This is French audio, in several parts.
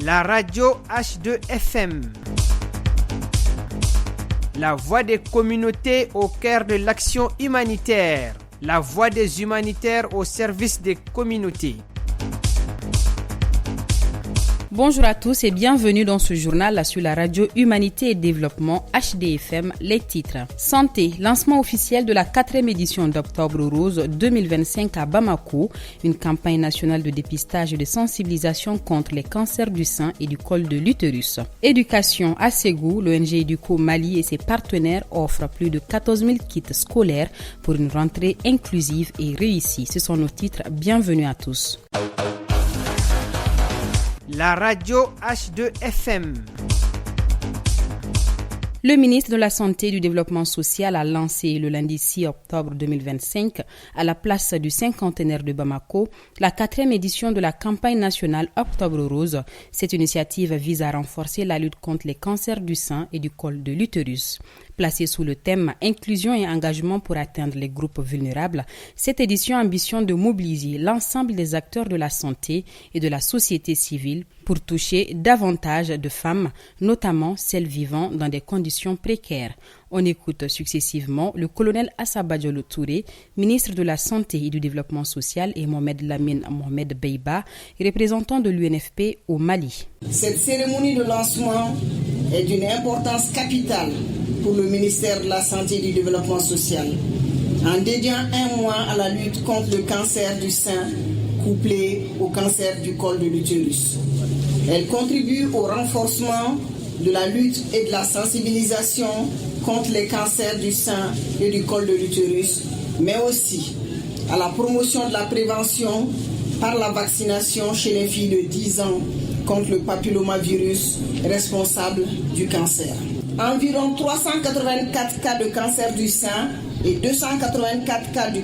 La radio H2FM. La voix des communautés au cœur de l'action humanitaire. La voix des humanitaires au service des communautés. Bonjour à tous et bienvenue dans ce journal sur la radio Humanité et Développement HDFM. Les titres. Santé, lancement officiel de la 4e édition d'Octobre Rose 2025 à Bamako, une campagne nationale de dépistage et de sensibilisation contre les cancers du sein et du col de l'utérus. Éducation à Ségou, l'ONG Educo Mali et ses partenaires offrent plus de 14 000 kits scolaires pour une rentrée inclusive et réussie. Ce sont nos titres. Bienvenue à tous. La radio H2FM. Le ministre de la Santé et du Développement social a lancé le lundi 6 octobre 2025, à la place du cinquantenaire de Bamako, la 4e édition de la campagne nationale Octobre Rose. Cette initiative vise à renforcer la lutte contre les cancers du sein et du col de l'utérus. Placée sous le thème « Inclusion et engagement pour atteindre les groupes vulnérables », cette édition ambitionne de mobiliser l'ensemble des acteurs de la santé et de la société civile pour toucher davantage de femmes, notamment celles vivant dans des conditions précaires. On écoute successivement le colonel Assaba Diallo Touré, ministre de la Santé et du Développement social, et Mohamed Lamine Mohamed Beiba, représentant de l'UNFP au Mali. Cette cérémonie de lancement est d'une importance capitale pour le ministère de la Santé et du Développement social, en dédiant un mois à la lutte contre le cancer du sein, couplé au cancer du col de l'utérus. Elle contribue au renforcement de la lutte et de la sensibilisation contre les cancers du sein et du col de l'utérus, mais aussi à la promotion de la prévention par la vaccination chez les filles de 10 ans contre le papillomavirus responsable du cancer. Environ 384 cas de cancer du sein et 284 cas de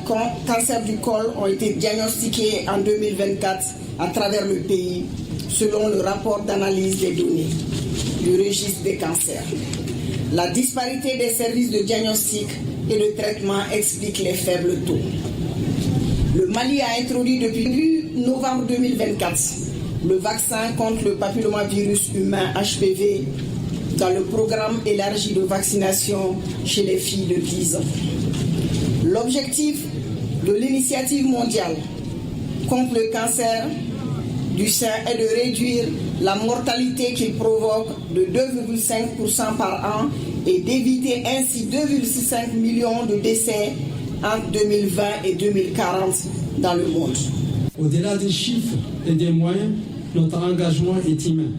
cancer du col ont été diagnostiqués en 2024 à travers le pays, selon le rapport d'analyse des données du registre des cancers. La disparité des services de diagnostic et de traitement explique les faibles taux. Le Mali a introduit depuis novembre 2024 le vaccin contre le papillomavirus humain HPV dans le programme élargi de vaccination chez les filles de 10 ans. L'objectif de l'initiative mondiale contre le cancer du sein est de réduire la mortalité qu'il provoque de 2,5% par an et d'éviter ainsi 2,5 millions de décès entre 2020 et 2040 dans le monde. Au-delà des chiffres et des moyens, notre engagement est humain.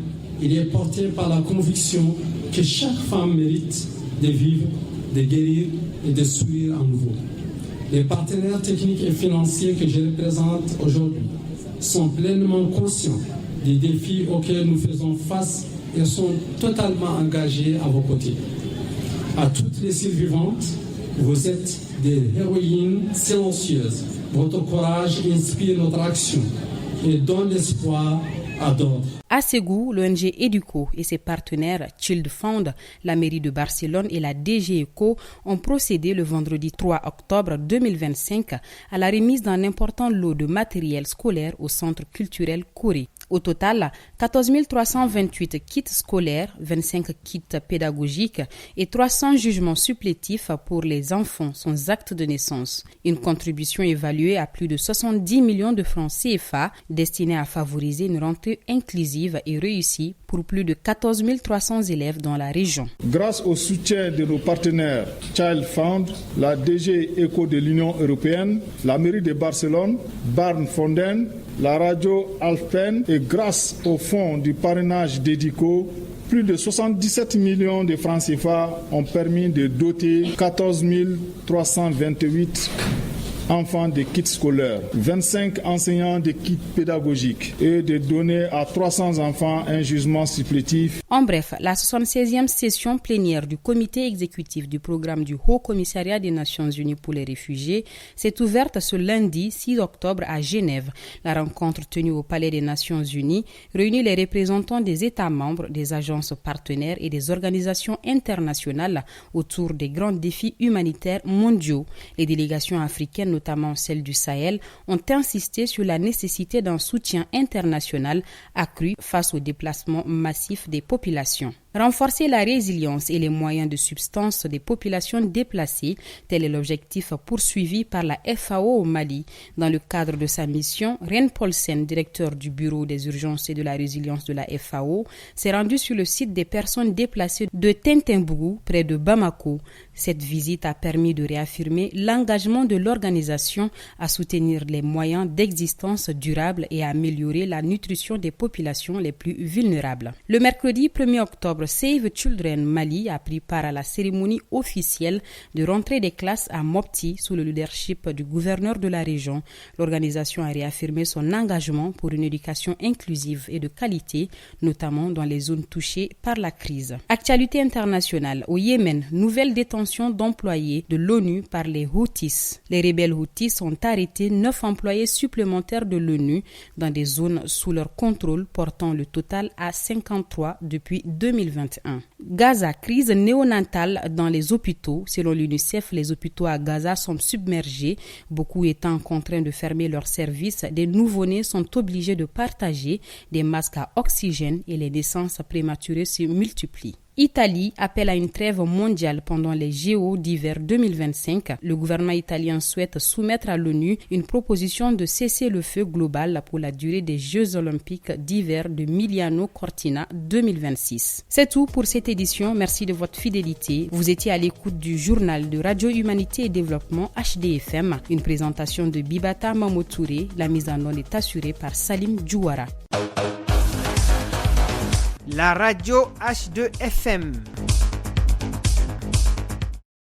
Il est porté par la conviction que chaque femme mérite de vivre, de guérir et de sourire à nouveau. Les partenaires techniques et financiers que je représente aujourd'hui sont pleinement conscients des défis auxquels nous faisons face et sont totalement engagés à vos côtés. À toutes les survivantes, vous êtes des héroïnes silencieuses. Votre courage inspire notre action et donne l'espoir à d'autres. À Ségou, l'ONG Educo et ses partenaires Child Fund, la mairie de Barcelone et la DG ECO ont procédé le vendredi 3 octobre 2025 à la remise d'un important lot de matériel scolaire au centre culturel Kouré. Au total, 14 328 kits scolaires, 25 kits pédagogiques et 300 jugements supplétifs pour les enfants sans acte de naissance. Une contribution évaluée à plus de 70 millions de francs CFA destinée à favoriser une rentrée inclusive et réussie pour plus de 14 300 élèves dans la région. Grâce au soutien de nos partenaires Child Fund, la DG ECO de l'Union européenne, la mairie de Barcelone, Barn Fonden, la radio Alpen et grâce au fonds du parrainage d'Educo, plus de 77 millions de francs CFA ont permis de doter 14 328 enfants de kits scolaires, 25 enseignants de kits pédagogiques et de donner à 300 enfants un jugement supplétif. En bref, la 76e session plénière du comité exécutif du programme du Haut Commissariat des Nations Unies pour les réfugiés s'est ouverte ce lundi 6 octobre à Genève. La rencontre tenue au Palais des Nations Unies réunit les représentants des États membres, des agences partenaires et des organisations internationales autour des grands défis humanitaires mondiaux. Les délégations africaines notamment celles du Sahel, ont insisté sur la nécessité d'un soutien international accru face au déplacement massif des populations. Renforcer la résilience et les moyens de subsistance des populations déplacées, tel est l'objectif poursuivi par la FAO au Mali. Dans le cadre de sa mission, Ren Paulsen, directeur du Bureau des urgences et de la résilience de la FAO, s'est rendu sur le site des personnes déplacées de Tintimbougou, près de Bamako. Cette visite a permis de réaffirmer l'engagement de l'organisation à soutenir les moyens d'existence durable et à améliorer la nutrition des populations les plus vulnérables. Le mercredi 1er octobre, Save Children Mali a pris part à la cérémonie officielle de rentrée des classes à Mopti sous le leadership du gouverneur de la région. L'organisation a réaffirmé son engagement pour une éducation inclusive et de qualité, notamment dans les zones touchées par la crise. Actualité internationale. Au Yémen, nouvelle détention d'employés de l'ONU par les Houthis. Les rebelles Houthis ont arrêté 9 employés supplémentaires de l'ONU dans des zones sous leur contrôle, portant le total à 53 depuis 2021. Gaza, crise néonatale dans les hôpitaux. Selon l'UNICEF, les hôpitaux à Gaza sont submergés, beaucoup étant contraints de fermer leurs services. Des nouveau-nés sont obligés de partager des masques à oxygène et les naissances prématurées se multiplient. Italie appelle à une trêve mondiale pendant les JO d'hiver 2025. Le gouvernement italien souhaite soumettre à l'ONU une proposition de cessez-le-feu global pour la durée des Jeux olympiques d'hiver de Milano Cortina 2026. C'est tout pour cette édition. Merci de votre fidélité. Vous étiez à l'écoute du journal de Radio Humanité et Développement HDFM, une présentation de Bibata Mamotouré. La mise en onde est assurée par Salim Djouara. La radio H2FM.